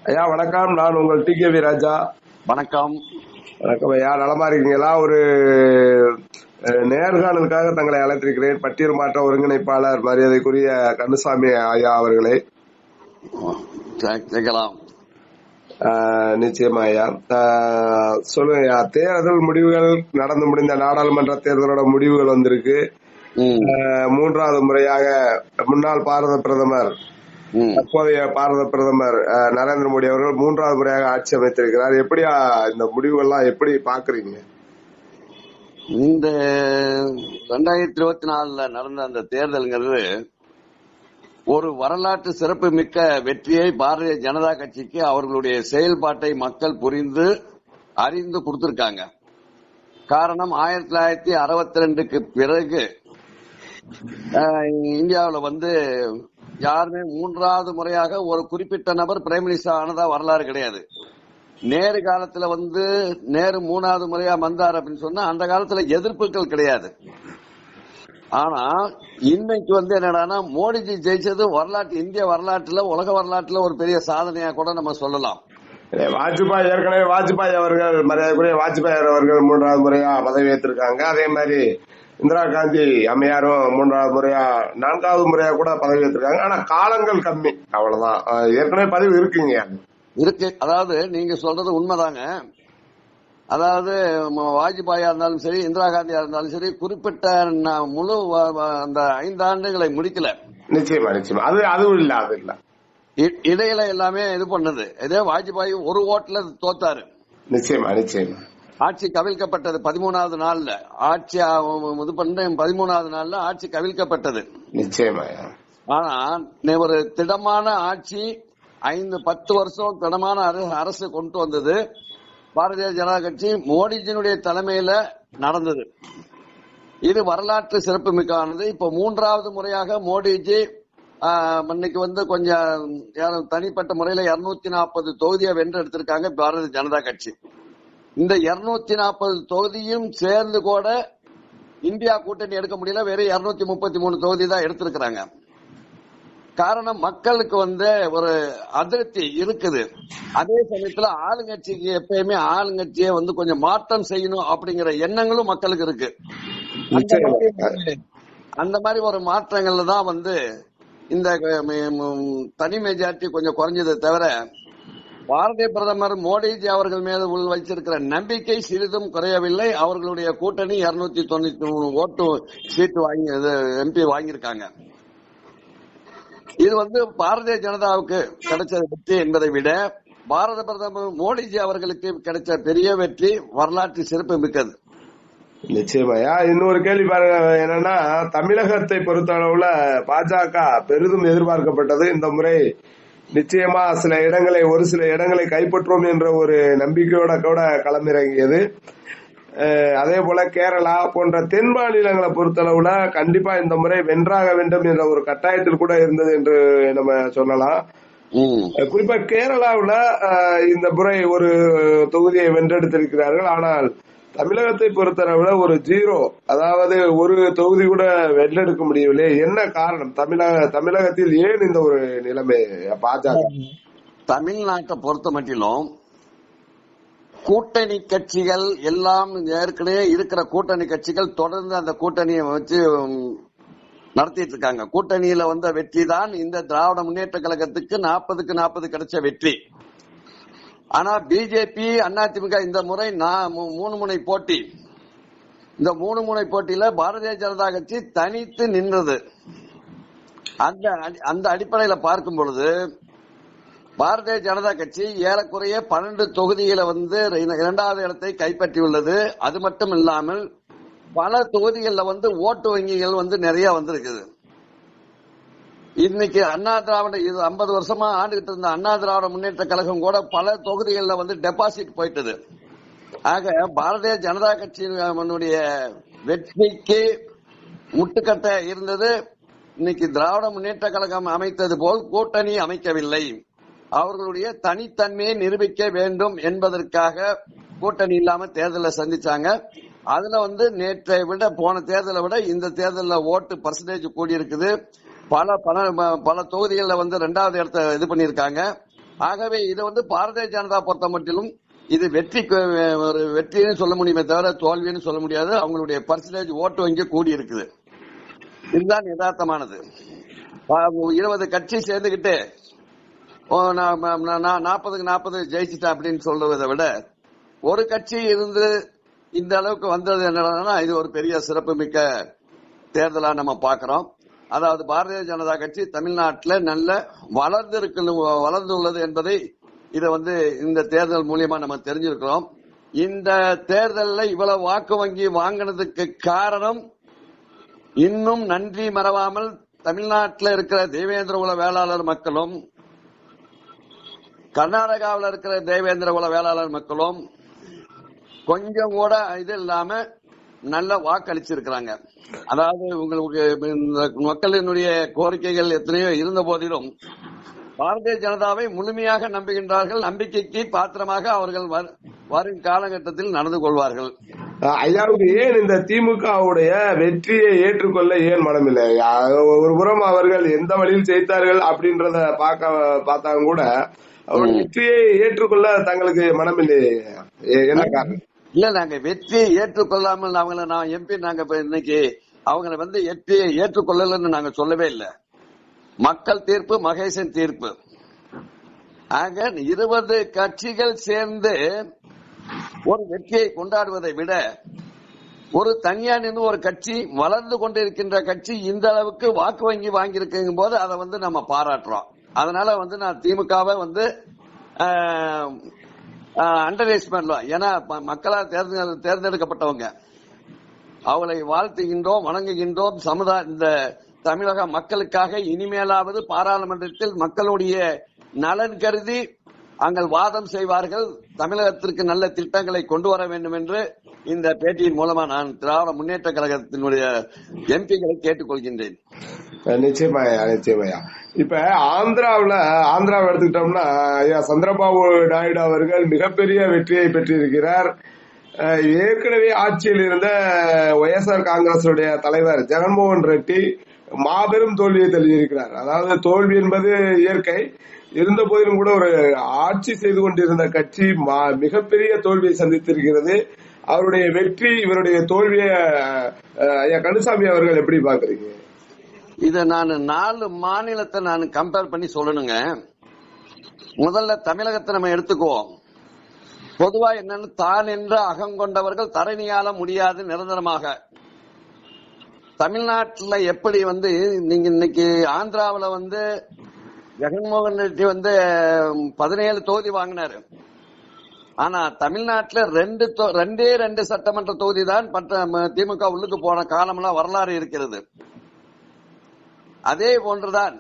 ஐயா வணக்கம். நான் உங்கள் டி.கே.வி. ராஜா. வணக்கம். வணக்கம் ஐயா, நலமா இருக்கீங்களா? ஒரு நேர்காணலுக்காக தங்களை அழைத்திருக்கிறேன். பட்டியல் மாற்ற ஒருங்கிணைப்பாளர் மரியாதைக்குரிய கந்தசாமி ஐயா அவர்களை. கேட்கலாம். நிச்சயமா ஐயா. சொல்லுங்க ஐயா, தேர்தல் முடிவுகள் நடந்து முடிந்த நாடாளுமன்ற தேர்தலோட முடிவுகள் வந்திருக்கு. 3வது முறையாக முன்னாள் பாரத பிரதமர், தற்போதைய பாரத பிரதமர் நரேந்திர மோடி அவர்கள் 3வது முறையாக ஆட்சி அமைத்திருக்கிறார். எப்படியா இந்த முடிவுகள்லாம் எப்படி பாக்குறீங்க? இந்த 2024 நடந்த அந்த தேர்தல்ங்கிறது ஒரு வரலாற்று சிறப்பு மிக்க வெற்றியை பாரதிய ஜனதா கட்சிக்கு அவர்களுடைய செயல்பாட்டை மக்கள் புரிந்து அறிந்து கொடுத்திருக்காங்க. காரணம், 1962க்கு பிறகு இந்தியாவில் யாருமே 3வது முறையாக ஒரு குறிப்பிட்ட நபர் பிரைம் மினிஸ்டர் ஆனதா வரலாறு கிடையாது. நேரு காலத்துல நேரு 3வது முறையா வந்தார் அப்படின்னு சொன்னா அந்த காலத்துல எதிர்ப்புகள் கிடையாது. ஆனா இன்னைக்கு என்னடானா மோடிஜி ஜெயிச்சது இந்திய வரலாற்றுல, உலக வரலாற்றுல ஒரு பெரிய சாதனையா கூட நம்ம சொல்லலாம். வாஜ்பாய், ஏற்கனவே வாஜ்பாய் அவர்கள், மரியாதைக்குரிய வாஜ்பாய் அவர்கள் 3வது முறையா பதவி ஏற்றிருக்காங்க. அதே மாதிரி இந்திரா காந்தி அம்மையாரும் 3வது முறையா 4வது முறையா கூட பதவி ஏற்றிருக்காங்க. ஆனா காலங்கள் கம்மி, அவ்வளவுதான். ஏற்கனவே பதவி இருக்குங்க இருக்கு. அதாவது நீங்க சொல்றது உண்மைதாங்க. அதாவது வாஜ்பாயா இருந்தாலும் சரி, இந்திரா காந்தியா இருந்தாலும் சரி, குறிப்பிட்ட முழு அந்த 5 ஆண்டுகளை முடிக்கல. நிச்சயமா நிச்சயமா, அதுவும் இல்ல, அது இல்ல. இடையில எல்லாமே இது பண்ணது. இதே வாஜ்பாய் ஒரு ஓட்டுல தோத்தாரு. நிச்சயமா நிச்சயமா. ஆட்சி கவிழ்க்கப்பட்டது 13வது நாள்ல. ஆட்சி இது பண்ண 13வது நாள்ல ஆட்சி கவிழ்க்கப்பட்டது. நிச்சயமா. ஆனா ஒரு திடமான ஆட்சி 5-10 வருஷம் திடமான அரசு கொண்டு வந்தது பாரதிய ஜனதா கட்சி மோடிஜியினுடைய தலைமையில நடந்தது. இது வரலாற்று சிறப்பு மிக்கானது. இப்ப 3வது முறையாக மோடிஜி இன்னைக்கு கொஞ்சம் தனிப்பட்ட முறையில 240 தொகுதியை வென்று எடுத்திருக்காங்க பாரதிய ஜனதா கட்சி. இந்த 240 தொகுதியும் சேர்ந்து கூட இந்தியா கூட்டணி எடுக்க முடியல. வெறும் 233 தொகுதி தான் எடுத்திருக்கிறாங்க. காரணம், மக்களுக்கு ஒரு அதிருப்தி இருக்குது. அதே சமயத்துல ஆளுங்கட்சிக்கு எப்பயுமே ஆளுங்கட்சியை கொஞ்சம் மாற்றம் செய்யணும் அப்படிங்கிற எண்ணங்களும் மக்களுக்கு இருக்கு. அந்த மாதிரி ஒரு மாற்றங்கள்ல தான் இந்த தனி மெஜாரிட்டி கொஞ்சம் குறைஞ்சதை தவிர பாரதிய பிரதமர் மோடிஜி அவர்கள் மீது வைச்சிருக்கிற நம்பிக்கை சிறிதும் குறையவில்லை. அவர்களுடைய கூட்டணி 293 ஓட்டு சீட்டு எம்பி வாங்கியிருக்காங்க. இது பாரதிய ஜனதாவுக்கு கிடைச்ச வெற்றி என்பதை விட பாரத பிரதமர் மோடிஜி அவர்களுக்கு கிடைச்ச பெரிய வெற்றி வரலாற்று சிறப்பு மிக்கது. நிச்சயமாயா. இன்னொரு கேள்வி பாருங்க, என்னன்னா தமிழகத்தை பொறுத்த அளவுல பாஜக பெரிதும் எதிர்பார்க்கப்பட்டது. இந்த முறை நிச்சயமா ஒரு சில இடங்களை கைப்பற்றுவோம் என்ற ஒரு நம்பிக்கையோட கூட களமிறங்கியது. அதே போல கேரளா போன்ற தென் மாநிலங்களை பொறுத்தளவுல கண்டிப்பா இந்த முறை வென்றாக வேண்டும் என்ற ஒரு கட்டாயத்தில் கூட இருந்தது என்று நம்ம சொல்லலாம். குறிப்பா கேரளாவுல இந்த முறை ஒரு தொகுதியை வென்றெடுத்திருக்கிறார்கள். ஆனால் தமிழகத்தை பொறுத்தளவுல ஒரு 0, அதாவது ஒரு தொகுதி கூட வென்றெடுக்க முடியவில்லை. என்ன காரணம்? தமிழகத்தில் ஏன் இந்த ஒரு நிலைமை? பாஜக தமிழ்நாட்டை பொறுத்த மட்டிலும் கூட்டணி கட்சிகள் எல்லாம் ஏற்கனவே இருக்கிற கூட்டணி கட்சிகள் தொடர்ந்து அந்த கூட்டணியை வச்சு நடத்திட்டு இருக்காங்க. கூட்டணியில வந்த வெற்றி தான் இந்த திராவிட முன்னேற்ற கழகத்துக்கு 40க்கு 40 கிடைச்ச வெற்றி. ஆனா பிஜேபி, அதிமுக இந்த முறை 3 முனை போட்டி. இந்த 3 முனை போட்டியில பாரதிய ஜனதா கட்சி தனித்து நின்றது. அந்த அடிப்படையில பார்க்கும் பொழுது பாரதிய ஜனதா கட்சி ஏறக்குறைய 12 தொகுதியில 2வது இடத்தை கைப்பற்றியுள்ளது. அது மட்டும் இல்லாமல் பல தொகுதிகளில் ஓட்டு வங்கிகள் நிறைய வந்திருக்குது. இன்னைக்கு அண்ணா திராவிட 50 வருஷமா ஆண்டுகிட்டு இருந்த அண்ணா திராவிட முன்னேற்ற கழகம் கூட பல தொகுதிகளில் டெபாசிட் போயிட்டது. ஆக பாரதிய ஜனதா கட்சியினுடைய வெற்றிக்கு முட்டுக்கட்டை இருந்தது. இன்னைக்கு திராவிட முன்னேற்ற கழகம் அமைத்தது போல் கூட்டணி அமைக்கவில்லை. அவர்களுடைய தனித்தன்மையை நிரூபிக்க வேண்டும் என்பதற்காக கூட்டணி இல்லாம தேர்தலை சந்திச்சாங்க. அதுல நேற்றை விட போன தேர்தலை விட இந்த தேர்தலில் ஓட்டு பர்சன்டேஜ் கூடி இருக்குது. பல தொகுதிகளில் 2வது இடத்தை இது பண்ணிருக்காங்க. ஆகவே இது வந்து பாரதிய ஜனதா பொறுத்த மட்டிலும் இது ஒரு வெற்றின்னு சொல்ல முடியுமே தவிர தோல்வின்னு சொல்ல முடியாது. அவங்களுடைய பர்சன்டேஜ் ஓட்டு வங்கி கூடி இருக்குது. இதுதான் யதார்த்தமானது. 20 கட்சி சேர்ந்துகிட்டு 40க்கு 40 ஜெயிச்சுட்டா அப்படின்னு சொல்றதை விட ஒரு கட்சி இருந்து இந்த அளவுக்கு வந்தது என்னன்னா இது ஒரு பெரிய சிறப்பு மிக்க தேர்தலா நம்ம பாக்குறோம். அதாவது பாரதிய ஜனதா கட்சி தமிழ்நாட்டில் நல்ல வளர்ந்துள்ளது என்பதை இதை வந்து இந்த தேர்தல் மூலியமா நம்ம தெரிஞ்சிருக்கிறோம். இந்த தேர்தலில் இவ்வளவு வாக்கு வங்கி வாங்கினதுக்கு காரணம் இன்னும் நன்றி மறவாமல் தமிழ்நாட்டில் இருக்கிற தேவேந்திர குல வேளாளர் மக்களும் கர்நாடகாவில் இருக்கிற தேவேந்திர குல வேளாளர் மக்களும் கொஞ்சம் கூட இது இல்லாம நல்ல வாக்களிச்சிருக்கிறாங்க. அதாவது உங்களுக்கு மக்களினுடைய கோரிக்கைகள் எத்தனையோ இருந்த போதிலும் பாரதிய ஜனதாவை முழுமையாக நம்புகின்றார்கள். நம்பிக்கைக்கு பாத்திரமாக அவர்கள் வரும் காலகட்டத்தில் நடந்து கொள்வார்கள். ஐயாவுக்கு ஏன் இந்த திமுகவுடைய வெற்றியை ஏற்றுக்கொள்ள ஏன் மனமில்லை? ஒரு புறம் அவர்கள் எந்த வழியில் ஜெயித்தார்கள் அப்படின்றத பார்த்தாங்க கூட அவருடைய வெற்றியை ஏற்றுக்கொள்ள தங்களுக்கு மனமில்லை. என்ன காரணம்? இல்ல, நாங்க வெற்றியை ஏற்றுக்கொள்ளாமல் அவங்கள நான் எம்பி நாங்க இன்னைக்கு அவங்களை வந்து வெற்றியை ஏற்றுக்கொள்ளலன்னு நாங்க சொல்லவே இல்லை. மக்கள் தீர்ப்பு, மகேசன் தீர்ப்பு. ஆக 20 கட்சிகள் சேர்ந்து ஒரு வெற்றியை கொண்டாடுவதை விட ஒரு தனியா நின்று ஒரு கட்சி வளர்ந்து கொண்டிருக்கின்ற கட்சி இந்த அளவுக்கு வாக்கு வங்கி வாங்கியிருக்கும் போது அதை வந்து நம்ம பாராட்டுறோம். அதனால வந்து நான் திமுகவை வந்து அண்டர் எஸ்டிமேட், ஏன்னா மக்களால் தேர்ந்தெடுக்கப்பட்டவங்க, அவளை வாழ்த்துகின்றோம், வணங்குகின்றோம். இந்த தமிழக மக்களுக்காக இனிமேலாவது பாராளுமன்றத்தில் மக்களுடைய நலன் கருதி அங்கள் வாதம் செய்வார்கள். தமிழகத்திற்கு நல்ல திட்டங்களை கொண்டு வர வேண்டும் என்று இந்த பேட்டியின் மூலமா நான் திராவிட முன்னேற்ற கழகத்தினுடைய எம்பிகளை கேட்டுக்கொள்கின்றேன். நிச்சயமாயா, நிச்சயமாயா. இப்ப ஆந்திராவை எடுத்துக்கிட்டோம்னா ஐயா சந்திரபாபு நாயுடு அவர்கள் மிகப்பெரிய வெற்றியை பெற்றிருக்கிறார். ஏற்கனவே ஆட்சியில் இருந்த ஒய்எஸ்ஆர் காங்கிரசுடைய தலைவர் ஜெகன்மோகன் ரெட்டி மாபெரும் தோல்வியை தள்ளியிருக்கிறார். அதாவது தோல்வி என்பது இயற்கை, இருந்த போதிலும் கூட ஒரு ஆட்சி செய்து கொண்டிருந்த கட்சி மிகப்பெரிய தோல்வியை சந்தித்திருக்கிறது. அவருடைய வெற்றி, இவருடைய தோல்வியை ஐயா கந்தசாமி அவர்கள் எப்படி பாக்குறீங்க? இத நான் 4 மாநிலத்தை நான் கம்பேர் பண்ணி சொல்லணுங்க. முதல்ல தமிழகத்தை நம்ம எடுத்துக்குவோம். பொதுவா என்னன்னு, தான் என்ற அகங்கொண்டவர்கள் தரணியால முடியாது நிரந்தரமாக. தமிழ்நாட்டில் எப்படி வந்து நீங்க இன்னைக்கு ஆந்திராவில் வந்து ஜெகன்மோகன் ரெட்டி வந்து 17 தொகுதி வாங்கினாரு. ஆனா தமிழ்நாட்டில் 2 சட்டமன்ற தொகுதி தான் திமுக உள்ளுக்கு போன காலம்லாம் வரலாறு இருக்கிறது. அதே போன்றுதான்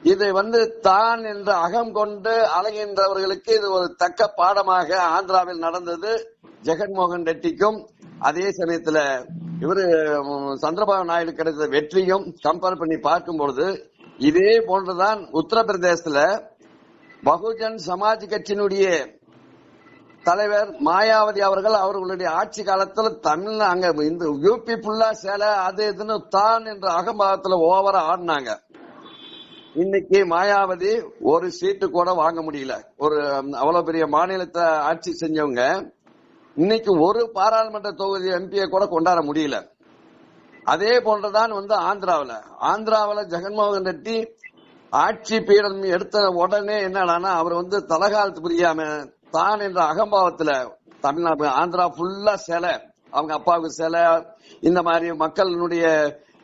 இது வந்து தான் என்ற அகம் கொண்டு அலைகின்றவர்களுக்கு இது ஒரு தக்க பாடமாக ஆந்திராவில் நடந்தது ஜெகன்மோகன் ரெட்டிக்கும். அதே சமயத்தில் இவரு சந்திரபாபு நாயுடு கிடைத்த வெற்றியும் கம்பேர் பண்ணி பார்க்கும் பொழுது இதே போன்றுதான் உத்தரப்பிரதேசத்துல பகுஜன் சமாஜ் கட்சியினுடைய தலைவர் மாயாவதி அவர்களுடைய ஆட்சி காலத்துல அங்க இந்த யூபி ஃபுல்லா சேலை அது இதுன்னு தான் என்ற அகம்பாவத்துல ஓவரா ஆடினாங்க. இன்னைக்கு மாயாவதி ஒரு சீட்டு கூட வாங்க முடியல. ஒரு அவ்வளவு பெரிய மாநிலத்தை ஆட்சி செஞ்சவங்க இன்னைக்கு ஒரு பாராளுமன்ற தொகுதி எம்பியை கூட கொண்டாட முடியல. அதே போன்றுதான் வந்து ஆந்திராவில் ஜெகன்மோகன் ரெட்டி ஆட்சி பீடம் எடுத்த உடனே என்னன்னா அவர் வந்து தலகாலத்து புரியாம தான் என்ற அகம்பாவத்துல தமிழ்நாடு ஆந்திரா ஃபுல்லா சிலை, அவங்க அப்பாவுக்கு சிலை, இந்த மாதிரி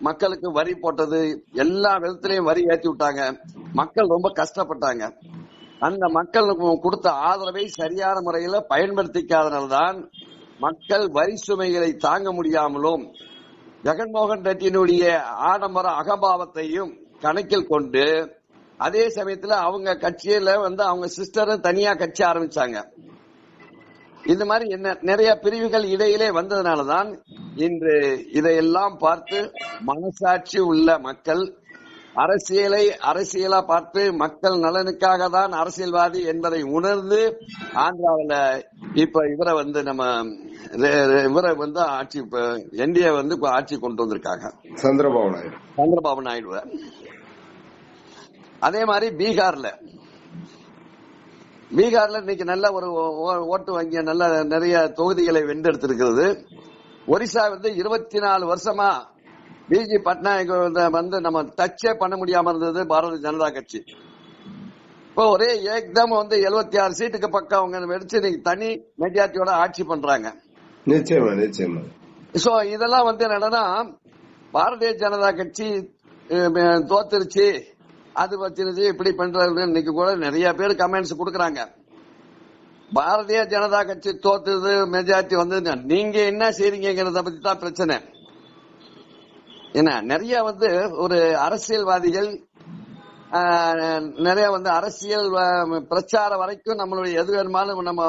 மக்களுக்கு வரி போட்டது, எல்லா விதத்திலையும் வரி ஏற்றி விட்டாங்க. மக்கள் ரொம்ப கஷ்டப்பட்டாங்க. அந்த மக்களுக்கு கொடுத்த ஆதரவை சரியான முறையில பயன்படுத்திக்காதனால்தான் மக்கள் வரி சுமைகளை தாங்க முடியாமலும் ஜெகன்மோகன் ரெட்டியினுடைய ஆடம்பர அகம்பாவத்தையும் கணக்கில் கொண்டு அதே சமயத்துல அவங்க கட்சியில வந்து அவங்க சிஸ்டரும் தனியா கட்சி ஆரம்பிச்சாங்க. இந்த மாதிரி நிறைய பிரிவுகள் இடையிலே வந்ததுனாலதான் இன்று இதையெல்லாம் பார்த்து மனசாட்சி உள்ள மக்கள் அரசியலா பார்த்து மக்கள் நலனுக்காக தான் அரசியல்வாதி என்பதை உணர்ந்து ஆந்திராவில் இப்ப இவரை வந்து ஆட்சி என்டிஏ வந்து ஆட்சி கொண்டு வந்திருக்காங்க சந்திரபாபு நாயுடு. அதே மாதிரி பீகார்ல இன்னைக்கு நல்ல ஒரு ஓட்டு வங்கிய நல்ல நிறைய தொகுதிகளை வென்றெடுத்திருக்கிறது. ஒரிசா 24 வருஷமா பிஜி பட்நாயக் நம்ம டச்சே பண்ண முடியாம இருந்தது பாரதிய ஜனதா கட்சி. இப்போ ஒரே ஏக்தம் 76 சீட்டுக்கு பக்கம் அவங்க வெடிச்சு இன்னைக்கு தனி மெஜாரிட்டியோட ஆட்சி பண்றாங்க. நிச்சயமா நிச்சயமா. சோ இதெல்லாம் என்னன்னா பாரதிய ஜனதா கட்சி தோத்துருச்சு, அது வச்சிருச்சு, இப்படி பண்றது. இன்னைக்கு கூட நிறைய பேர் கமெண்ட்ஸ் கொடுக்கறாங்க. பாரதிய ஜனதா கட்சி தோத்துது, மெஜாரிட்டி வந்தது, நீங்க என்ன செய்றீங்கிறத பத்தி தான் பிரச்சனை. என்ன நிறைய ஒரு அரசியல்வாதிகள் நிறைய அரசியல் பிரச்சாரம் வரைக்கும் நம்மளுடைய எது வேணுமாலும் நம்ம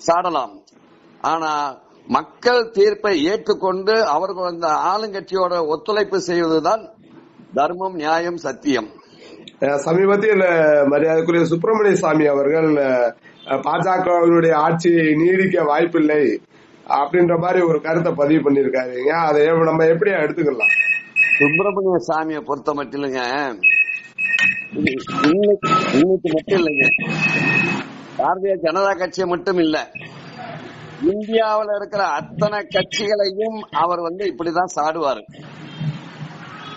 சாடலாம். ஆனா மக்கள் தீர்ப்பை ஏற்றுக்கொண்டு அவர்கள் அந்த ஆளுங்கட்சியோட ஒத்துழைப்பு செய்வதுதான் தர்மம், நியாயம், சத்தியம். சமீபத்தில் மரியாதைக்குரிய சுப்பிரமணிய சாமி அவர்கள் பாஜகவினுடைய ஆட்சியை நீடிக்க வாய்ப்பில்லை அப்படின்ற மாதிரி ஒரு கருத்தை பதிவு பண்ணிருக்காருங்க. அதை நம்ம எப்படி எடுத்துக்கலாம்? சுப்பிரமணிய சாமியை பொறுத்த மட்டும் இல்லைங்க, இன்னைக்கு மட்டும் இல்லைங்க, பாரதிய ஜனதா கட்சியை மட்டும் இல்ல, இந்தியாவில் இருக்கிற அத்தனை கட்சிகளையும் அவர் இப்படிதான் சாடுவாரு.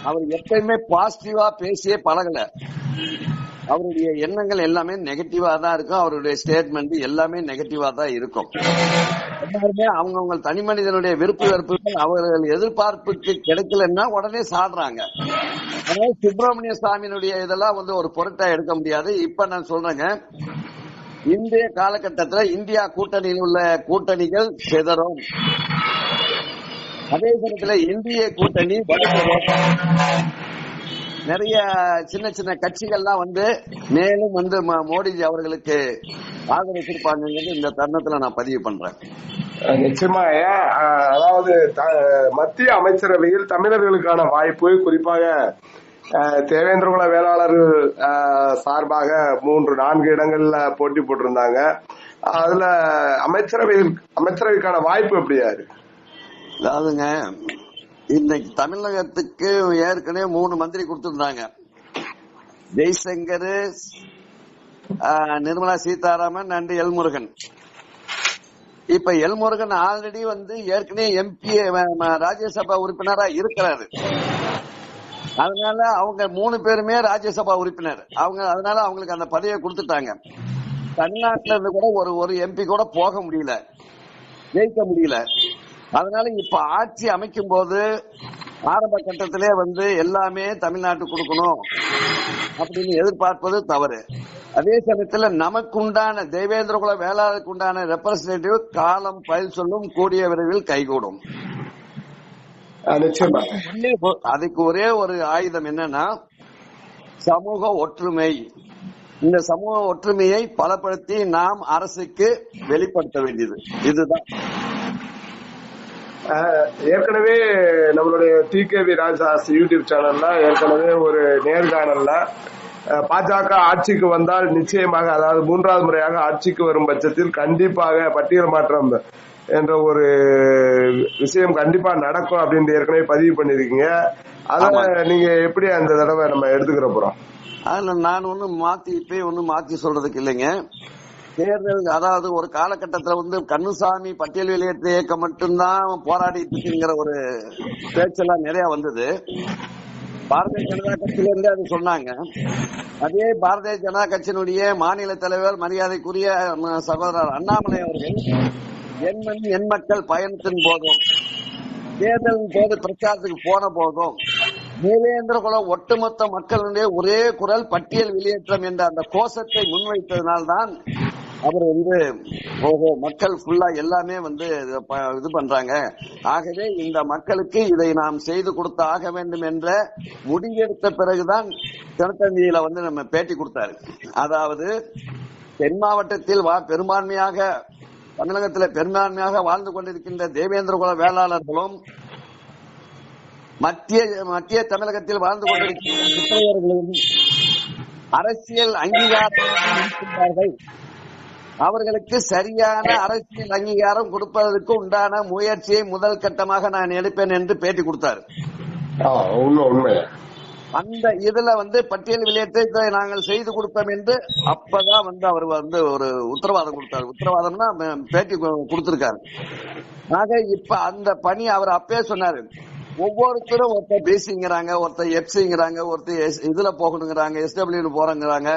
அவர் எப்பயுமே பாசிட்டிவா பேசியே பழகல. அவருடைய எண்ணங்கள் எல்லாமே நெகட்டிவா தான் இருக்கும். அவருடைய ஸ்டேட்மெண்ட் எல்லாமே நெகட்டிவா தான் இருக்கும். எல்லாருமே அவங்கவுங்க தனி மனிதனுடைய விருப்பு வெறுப்புகள் அவர்கள் எதிர்பார்ப்புக்கு கிடைக்கலன்னா உடனே சாடுறாங்க. அதனால சுப்பிரமணிய சாமியினுடைய இதெல்லாம் ஒரு பொருட்டா எடுக்க முடியாது. இப்ப நான் சொல்றேங்க, இந்திய காலகட்டத்தில் இந்தியா கூட்டணியில் உள்ள கூட்டணிகள் சிதறும். அதே சமயத்தில் இந்திய கூட்டணி நிறைய சின்ன சின்ன கட்சிகள்லாம் மேலும் மோடிஜி அவர்களுக்கு ஆதரவு இந்த தருணத்துல நான் பதிவு பண்றேன். நிச்சயமா. அதாவது மத்திய அமைச்சரவையில் தமிழர்களுக்கான வாய்ப்பு, குறிப்பாக தேவேந்திரகுல வேளாளர்கள் சார்பாக 3-4 இடங்கள்ல போட்டி போட்டிருந்தாங்க. அதுல அமைச்சரவைக்கான வாய்ப்பு எப்படியா இருக்கு? அதாவதுங்க, இன்னைக்கு தமிழகத்துக்கு ஏற்கனவே 3 மந்திரி கொடுத்திருந்தாங்க. ஜெய்சங்கர், நிர்மலா சீதாராமன் அண்ட் எல்முருகன். இப்ப எல்முருகன் ஆல்ரெடி ஏற்கனவே எம்பி ராஜ்யசபா உறுப்பினரா இருக்கிறாரு. அதனால அவங்க 3 பேருமே ராஜ்யசபா உறுப்பினர். அதனால அவங்களுக்கு அந்த பதவியை கொடுத்துட்டாங்க. தமிழ்நாட்டில இருந்து கூட ஒரு எம்பி கூட போக முடியல, ஜெயிக்க முடியல. அதனால இப்ப ஆட்சி அமைக்கும் போது ஆரம்ப கட்டத்திலே எல்லாமே தமிழ்நாட்டுக்கு கொடுக்கணும் அப்படின்னு எதிர்பார்ப்பது தவறு. அதே சமயத்தில் நமக்கு உண்டான தேவேந்திரகுல வேளாளருக்கு உண்டான ரெப்ரசன்டேட்டிவ் காலம் பயில் சொல்லும், கூடிய விரைவில் கைகூடும். அதுக்கு ஒரே ஒரு ஆயுதம் என்னன்னா சமூக ஒற்றுமை. இந்த சமூக ஒற்றுமையை பலப்படுத்தி நாம் அரசுக்கு வெளிப்படுத்த வேண்டியது இதுதான். ஏற்கனவே நம்மளுடைய டிகேவி ராஜாஸ் யூடியூப் சேனல்ல ஏற்கனவே ஒரு நேர்காணல்ல பாஜக ஆட்சிக்கு வந்தால் நிச்சயமாக, அதாவது 3வது முறையாக ஆட்சிக்கு வரும் பட்சத்தில் கண்டிப்பாக பட்டியல் மாற்றம் என்ற ஒரு விஷயம் கண்டிப்பா நடக்கும் அப்படின்னு ஏற்கனவே பதிவு பண்ணிருக்கீங்க. அத நீங்க எப்படி அந்த தடவை நம்ம எடுத்துக்கிற போறோம்? அதுல நான் ஒன்னும் மாத்தி சொல்றதுக்கு இல்லைங்க. தேர்தல், அதாவது ஒரு காலகட்டத்தில் கண்ணுசாமி பட்டியல் வெளியேற்ற இயக்கம் மட்டும்தான் போராடிட்டு இருக்குங்கிற ஒரு பேச்செல்லாம் நிறைய வந்தது. பாரதிய ஜனதா கட்சியில இருந்து அது சொன்னாங்க. அதே பாரதிய ஜனதா கட்சியினுடைய மாநில தலைவர் மரியாதைக்குரிய சகோதரர் அண்ணாமலை அவர்கள் என் மக்கள் பயணத்தின் போதும், தேர்தலின் போது பிரச்சாரத்துக்கு போன போதும் தேவேந்திரகுல ஒட்டுமொத்த மக்களுடைய ஒரே குரல் பட்டியல் வெளியேற்றம் என்ற அந்த கோஷத்தை முன்வைத்ததினால்தான் அவர் மக்கள் ஃபுல்லா எல்லாமே இது பண்றாங்க. ஆகவே இந்த மக்களுக்கு இதை நாம் செய்து கொடுத்து ஆக வேண்டும் என்ற முடிவெடுத்த பிறகுதான் தினத்தந்தியில நம்ம பேட்டி கொடுத்தாரு. அதாவது தென் மாவட்டத்தில் பெரும்பான்மையாக, தமிழகத்தில் பெரும்பான்மையாக வாழ்ந்து கொண்டிருக்கின்ற தேவேந்திரகுல வேளாளர்களும் மத்திய தமிழகத்தில் வாழ்ந்து கொண்டிருக்கின்ற அரசியல் அங்கீகாரம் அவர்களுக்கு சரியான அரசியல் அங்கீகாரம் கொடுப்பதற்கு உண்டான முயற்சியை முதல் கட்டமாக நான் எடுப்பேன் என்று பேட்டி கொடுத்தார். அந்த இதுல பட்டியல் வெளியேற்றத்தை நாங்கள் செய்து கொடுத்தோம் என்று அப்பதான் அவர் ஒரு உத்தரவாதம் கொடுத்தாரு. உத்தரவாதம்னா பேட்டி கொடுத்திருக்காரு. ஆக இப்ப அந்த பணி அவர் அப்பயே சொன்னாரு. ஒவ்வொருத்தரும் ஒருத்தர் பிசிங்கிறாங்க, ஒருத்தர் எஃப்சிங்கிறாங்க, ஒருத்தர் இதுல போகணுங்கிறாங்க, எஸ்டபிள்யூ போறங்கிறாங்க,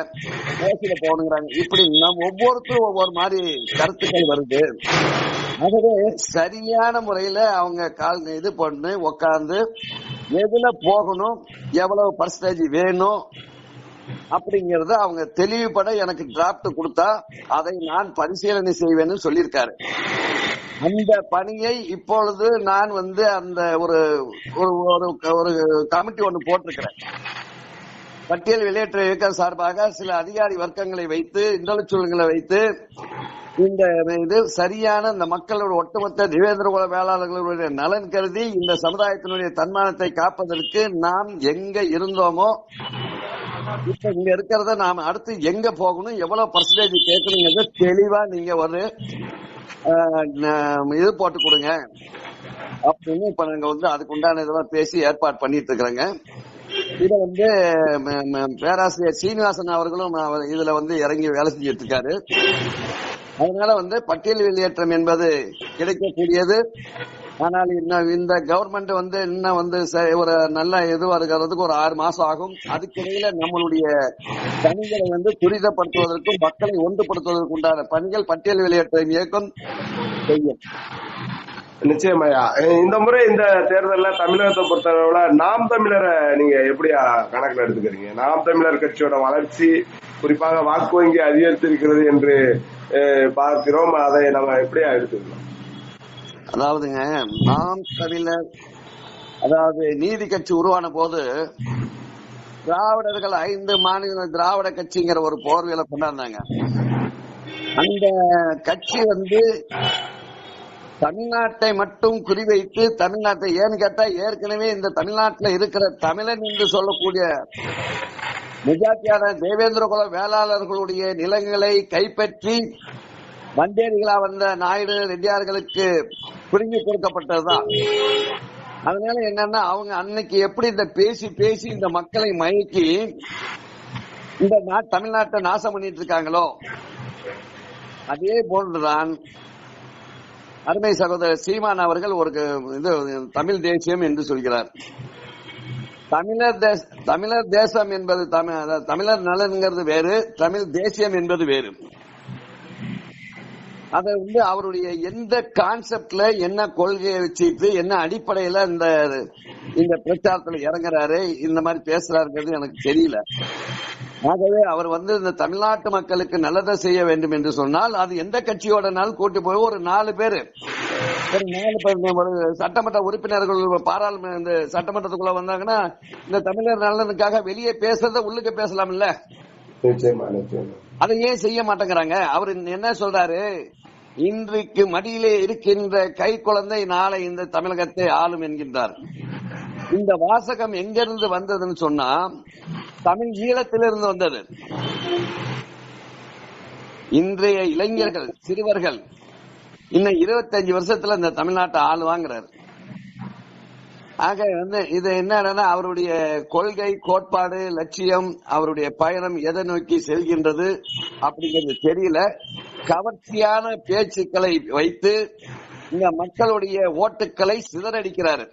ஓசில போகணுங்கிறாங்க. இப்படி நம்ம ஒவ்வொருத்தரும் ஒவ்வொரு மாதிரி கருத்துக்கள் வருது. ஆகவே சரியான முறையில அவங்க இது பண்ணு உட்கார்ந்து எதுல போகணும், எவ்வளவு பர்சன்டேஜ் வேணும் அப்படிங்கறத அவங்க தெளிவுபட எனக்கு டிராப்ட் கொடுத்தா அதை நான் பரிசீலனை செய்வேன்னு சொல்லியிருக்காரு. அந்த பணியை இப்பொழுது நான் அந்த ஒரு கமிட்டி ஒன்று போட்டிருக்கிறேன். பட்டியல் வெளியேற்ற இயக்கம் சார்பாக சில அதிகாரி வர்க்கங்களை வைத்து, இன்டலெக்சுவல்களை வைத்து இந்த இது சரியான இந்த மக்களோட ஒட்டுமொத்த தேவேந்திரகுல வேளாளர்களுடைய நலன் கருதி இந்த சமுதாயத்தினுடைய தன்மானத்தை காப்பதற்கு நாம் எங்க இருந்தோமோ இப்ப இங்க இருக்கிறத நாம அடுத்து எங்க போகணும், எவ்வளவு பர்சன்டேஜ் கேட்கணுங்கிறத தெளிவா நீங்க ஒரு இது போட்டு கொடுங்க அப்படின்னு இப்ப நாங்க அதுக்கு உண்டான இதெல்லாம் பேசி ஏற்பாடு பண்ணிட்டு இருக்கிறோங்க. இத பேராசிரியர் சீனிவாசன் அவர்களும் இதுல இறங்கி வேலை செஞ்சிட்டு இருக்காரு. அதனால பட்டியல் வெளியேற்றம் என்பது கிடைக்கக்கூடியது. ஆனால் இந்த கவர்மெண்ட் இன்னும் ஒரு நல்ல இது வருகிறதுக்கு ஒரு 6 மாசம் ஆகும். அதுக்கிடையில நம்மளுடைய பணிகளை துரிதப்படுத்துவதற்கும் மக்களை ஒன்றுபடுத்துவதற்கு உண்டான பணிகள் பட்டியல் வெளியேற்ற இயக்கம் செய்யும். நிச்சயமாயா. இந்த முறை இந்த தேர்தல்ல தமிழகத்தை பொறுத்தளவுல நாம் தமிழரை நீங்க எப்படியா கணக்குல எடுத்துக்கிறீங்க? நாம் தமிழர் கட்சியோட வளர்ச்சி குறிப்பாக வாக்கு வங்கி அதிகரித்திருக்கிறது என்று பார்க்கிறோம். அதை நம்ம எப்படியா எடுத்துக்கலாம்? அதாவதுங்க, நாம் தமிழர் நீதி கட்சி உருவான போது திராவிடர்கள் 5 மாநில திராவிட கட்சிங்கிற ஒரு போர்வையில கொண்டாந்தாங்க. அந்த கட்சி தமிழ்நாட்டை மட்டும் குறிவைத்து தமிழ்நாட்டை ஏன்னு கேட்டா ஏற்கனவே இந்த தமிழ்நாட்டில் இருக்கிற தமிழன் என்று சொல்லக்கூடிய நிஜாத்தியான தேவேந்திரகுல வேளாளர்களுடைய நிலங்களை கைப்பற்றி வந்தேரிகளா வந்த நாயுடு ரெட்டியார்களுக்கு புரிஞ்சு கொடுக்கப்பட்டதுதான். அதனால என்னன்னா அவங்க அன்னைக்கு எப்படி இந்த பேசி பேசி இந்த மக்களை மயக்கி இந்த தமிழ்நாட்டை நாசம் பண்ணிட்டு இருக்காங்களோ அதே போன்றுதான் அருமை சகோதரர் சீமான் அவர்கள் ஒரு இது தமிழ் தேசியம் என்று சொல்கிறார். தமிழர் தேசம் என்பது தமிழர் நலன்கிறது வேறு, தமிழ் தேசியம் என்பது வேறு. அதை அவருடைய எந்த கான்செப்ட்ல என்ன கொள்கையை வச்சுட்டு என்ன அடிப்படையில இந்த பிரச்சாரத்துல இறங்குறாரு, இந்த மாதிரி பேசுறாருங்கிறது எனக்கு தெரியல. ஆகவே அவர் இந்த தமிழ்நாட்டு மக்களுக்கு நல்லதை செய்ய வேண்டும் என்று சொன்னால் அது எந்த கட்சியோடனாலும் கூட்டி போய் ஒரு 4 பேர் ஒரு சட்டமன்ற உறுப்பினர்கள் பாராளுமன்ற சட்டமன்றத்துக்குள்ள வந்தாங்கன்னா இந்த தமிழர் நலனுக்காக வெளியே பேசுறத உள்ளுக்கு பேசலாம் இல்ல? அதை ஏன் செய்ய மாட்டேங்கிறாங்க? அவர் என்ன சொல்றாரு, இன்றைக்கு மடியிலே இருக்கின்ற கை குழந்தை நாளை இந்த தமிழகத்தை ஆளும் என்கின்றார். இந்த வாசகம் எங்கிருந்து வந்ததுன்னு சொன்னா தமிழ் ஈழத்திலிருந்து வந்தது. இன்றைய இளைஞர்கள் சிறுவர்கள் இன்னும் 25 வருஷத்துல இந்த தமிழ்நாட்டை ஆளுவாங்கிறார். ஆக இது என்னன்னா அவருடைய கொள்கை, கோட்பாடு, லட்சியம், அவருடைய பயணம் எதை நோக்கி செல்கின்றது அப்படிங்கிறது தெரியல. கவர்ச்சியான பேச்சுக்களை வைத்து இந்த மக்களுடைய ஓட்டுக்களை சிதறடிக்கிறாரு.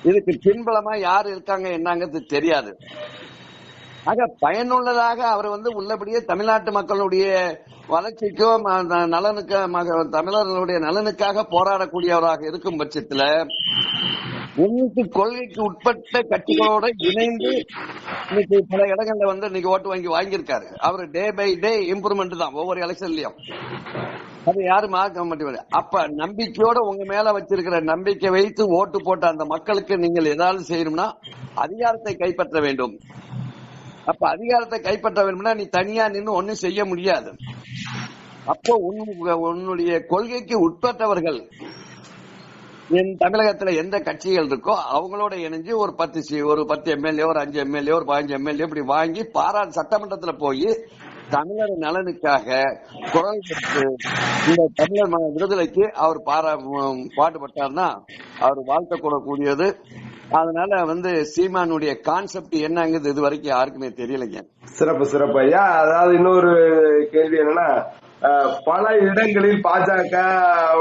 இதுக்கு பின்பலமா யாரு இருக்காங்க என்னங்கிறது தெரியாது. ஆக பயனுள்ளதாக அவர் உள்ளபடியே தமிழ்நாட்டு மக்களுடைய வளர்ச்சிக்கும் தமிழர்களுடைய நலனுக்காக போராடக்கூடியவராக இருக்கும் பட்சத்துல இன்னைக்கு கொள்கைக்கு உட்பட்ட கட்சிகளோட இணைந்து இன்னைக்கு பல இடங்கள்ல இன்னைக்கு ஓட்டு வாங்கியிருக்காரு. அவர் டே பை டே இம்ப்ரூவ்மெண்ட் தான் ஒவ்வொரு எலெக்ஷன்லயும். அது யாரும் மாற்ற மாட்டேங்குது. அப்ப நம்பிக்கையோட உங்க மேல வச்சிருக்கிற நம்பிக்கை வைத்து ஓட்டு போட்ட அந்த மக்களுக்கு நீங்கள் ஏதாவது செய்யணும்னா அதிகாரத்தை கைப்பற்ற வேண்டும். அப்ப அதிகாரத்தை கைப்பற்ற வேண்டும்னா நீ தனியா நின்று ஒன்னும் செய்ய முடியாது. அப்போ உன்னுடைய கொள்கைக்கு உட்பட்டவர்கள் என் தமிழகத்துல எந்த கட்சிகள் இருக்கோ அவங்களோட இணைஞ்சு ஒரு 10 எம்எல்ஏ, ஒரு 5 எம்எல்ஏ, ஒரு 15 எம்எல்ஏ இப்படி வாங்கி சட்டமன்றத்துல போய் தமிழர் நலனுக்காக குரல் கொடுத்து இந்த தமிழர் விடுதலைக்கு அவர் பாடுபட்டார்னா அவர் வாழ்த்த கூடக்கூடியது. அதனால சீமானுடைய கான்செப்ட் என்னங்கிறது இது வரைக்கும் யாருக்குமே தெரியலைங்க. சிறப்பு சிறப்பு ஐயா. அதாவது இன்னொரு கேள்வி என்னன்னா, பல இடங்களில் பாஜக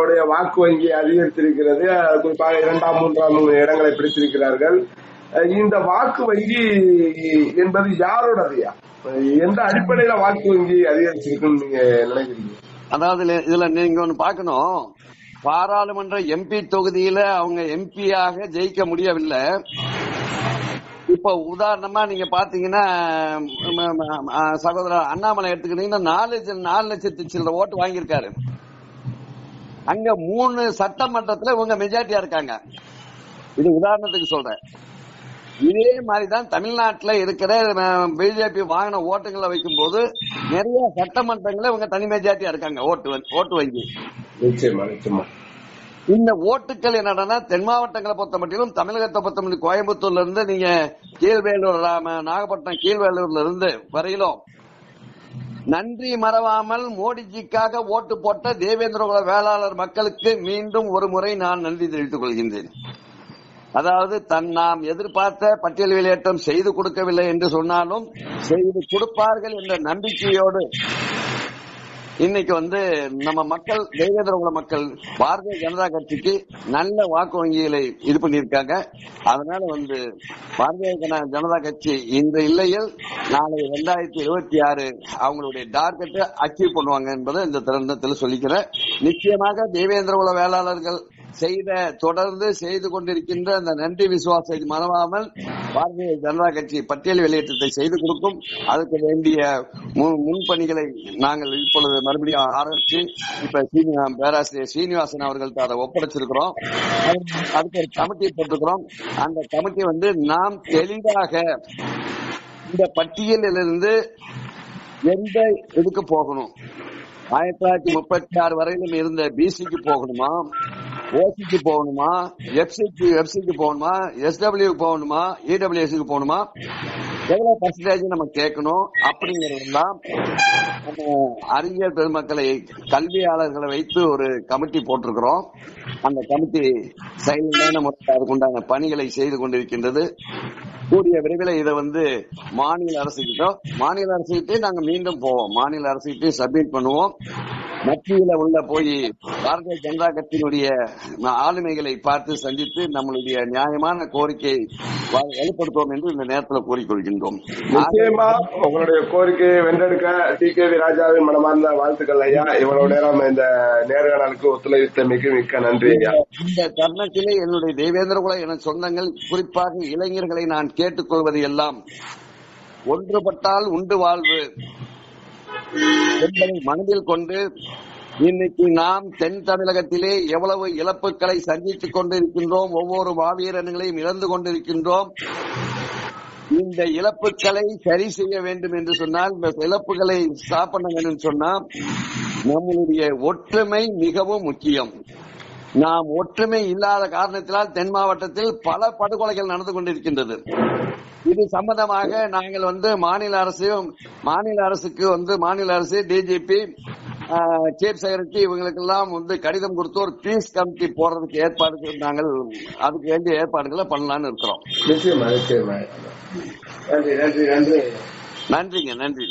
உடைய வாக்கு வங்கி அதிகரித்திருக்கிறது. குறிப்பாக 2ஆம் 3ஆம் இடங்களை பிடித்திருக்கிறார்கள். இந்த வாக்கு வங்கி என்பது யாரோடதுயா? எந்த அடிப்படையில வாக்கு வங்கி அதிகரிச்சிருக்குன்னு நீங்க நினைக்கிறீங்க? அதாவது இதுல நீங்க ஒண்ணு பாக்கணும், பாராளுமன்ற எம்பி தொகுதியில அவங்க எம்பியாக ஜெயிக்க முடியவில்லை. இப்ப உதாரணமா நீங்க பாத்தீங்கன்னா சகோதரர் அண்ணாமலை எடுத்துக்கிட்டீங்கன்னா 4 லட்சத்து சில்லற ஓட்டு வாங்கியிருக்காரு. அங்க 3 சட்டமன்றத்துல இவங்க மெஜாரிட்டியா இருக்காங்க. இது உதாரணத்துக்கு சொல்றேன். இதே மாதிரிதான் தமிழ்நாட்டில் இருக்கிற பிஜேபி வாங்கின ஓட்டுகளை வைக்கும் போது நிறைய சட்டமன்றங்கள இவங்க தனி மெஜாரிட்டியா இருக்காங்க ஓட்டு வங்கி. நிச்சயமா நிச்சயமா. இந்த ஓட்டுகள் என்னன்னா தென் மாவட்டங்களை பொறுத்த மட்டிலும், தமிழகத்தை பொறுத்த மட்டும் கோயம்புத்தூர்ல இருந்து நீங்க கீழ்வேலூர், நாகப்பட்டினம் கீழ்வேலூர்ல இருந்து வரையிலும் நன்றி மறவாமல் மோடிஜிக்காக ஓட்டு போட்ட தேவேந்திர வேளாளர் மக்களுக்கு மீண்டும் ஒரு முறை நான் நன்றி தெரிவித்துக் கொள்கின்றேன். அதாவது நாம் எதிர்பார்த்த பட்டியல் வெளியேற்றம் செய்து கொடுக்கவில்லை என்று சொன்னாலும் செய்து கொடுப்பார்கள் என்ற நம்பிக்கையோடு இன்னைக்கு நம்ம மக்கள், தேவேந்திர மக்கள் பாரதிய ஜனதா கட்சிக்கு நல்ல வாக்கு வங்கிகளை இது பண்ணியிருக்காங்க. அதனால பாரதிய ஜனதா கட்சி இந்த இல்லையில் நாளை 2026 அவங்களுடைய டார்கெட்டை அச்சீவ் பண்ணுவாங்க என்பதை இந்த தருணத்தில் சொல்லிக்கிறேன். நிச்சயமாக தேவேந்திர வேளாளர்கள் தொடர்ந்து செய்து கொண்டிருக்கின்ற அந்த நன்றி விசுவாசத்தை மறவாமல் பாரதிய ஜனதா கட்சி பட்டியல் வெளியேற்றத்தை செய்து கொடுக்கும். அதுக்கு வேண்டிய முன்பணிகளை நாங்கள் இப்பொழுது மறுபடியும் ஆரம்பிச்சு இப்ப பேராசிரியர் சீனிவாசன் அவர்கள்ட்ட அதை ஒப்படைச்சிருக்கிறோம். அதுக்கு ஒரு கமிட்டி போட்டிருக்கிறோம். அந்த கமிட்டி நாம் தெளிவாக இந்த பட்டியலிலிருந்து எந்த இதுக்கு போகணும், 1936 வரையிலும் இருந்த பிசிக்கு போகணுமா, ஓசிக்கு போகணுமா, எஃப்சிக்கு போகணுமா, எஸ்டபிள்யூ போகணுமா, இடபிள்யூஎஸ்க்கு போகணுமா, எவ்வளவு பர்சன்டேஜ் நம்ம கேட்கணும் அப்படிங்கறதெல்லாம் அறிஞர் பெருமக்களை, கல்வியாளர்களை வைத்து ஒரு கமிட்டி போட்டிருக்கிறோம். அந்த கமிட்டி செயல்பான அதுக்குண்டான பணிகளை செய்து கொண்டிருக்கின்றது. கூடிய விரைவில் இதை மாநில அரசுகிட்டே நாங்க மீண்டும் போவோம். மாநில அரசுகிட்டே சப்மிட் பண்ணுவோம். மத்தியில போய் பாரதிய ஜனதா கட்சியினுடைய ஆளுமைகளை பார்த்து சந்தித்து நம்மளுடைய நியாயமான கோரிக்கையை வெளிப்படுத்துவோம் என்று இந்த நேரத்தில் கூறிக்கொள்கின்றோம். நிச்சயமா உங்களுடைய கோரிக்கையை வென்றெடுக்க டி.கே.வி. ராஜாவின் மனமார்ந்த வாழ்த்துக்கள் ஐயா. இவ்வளவு நேரம் இந்த நேர்காணலுக்கு ஒத்துழைத்தமைக்கு மிக்க நன்றி ஐயா. இந்த தருணத்திலே என்னுடைய தேவேந்திர குல என சொந்தங்கள், குறிப்பாக இளைஞர்களை நான் கேட்டுக்கொள்வது எல்லாம், ஒன்றுபட்டால் உண்டு வாழ்வு என்பதை மனதில் கொண்டு இன்னைக்கு நாம் தென் தமிழகத்திலே எவ்வளவு இழப்புகளை சந்தித்துக் கொண்டிருக்கின்றோம், ஒவ்வொரு மாவீரர்களையும் இழந்து கொண்டிருக்கின்றோம். இந்த இழப்புகளை சரி செய்ய வேண்டும் என்று சொன்னால், இந்த இழப்புகளை ஸ்டாப் பண்ண வேண்டும் சொன்னால் நம்மளுடைய ஒற்றுமை மிகவும் முக்கியம். நாம் ஒற்றுமை இல்லாத காரணத்தினால் தென் மாவட்டத்தில் பல படுகொலைகள் நடந்து கொண்டிருக்கின்றது. இது சம்பந்தமாக நாங்கள் மாநில அரசு டிஜிபி, சீஃப் செக்ரட்டரி இவங்களுக்கெல்லாம் கடிதம் கொடுத்து ஒரு பீஸ் கமிட்டி போடுறதுக்கு ஏற்பாடு நாங்கள் அதுக்கு வேண்டிய ஏற்பாடுகளை பண்ணலான்னு இருக்கிறோம். நிச்சயமா நிச்சயமா. நன்றி நன்றி நன்றி. நன்றிங்க, நன்றி.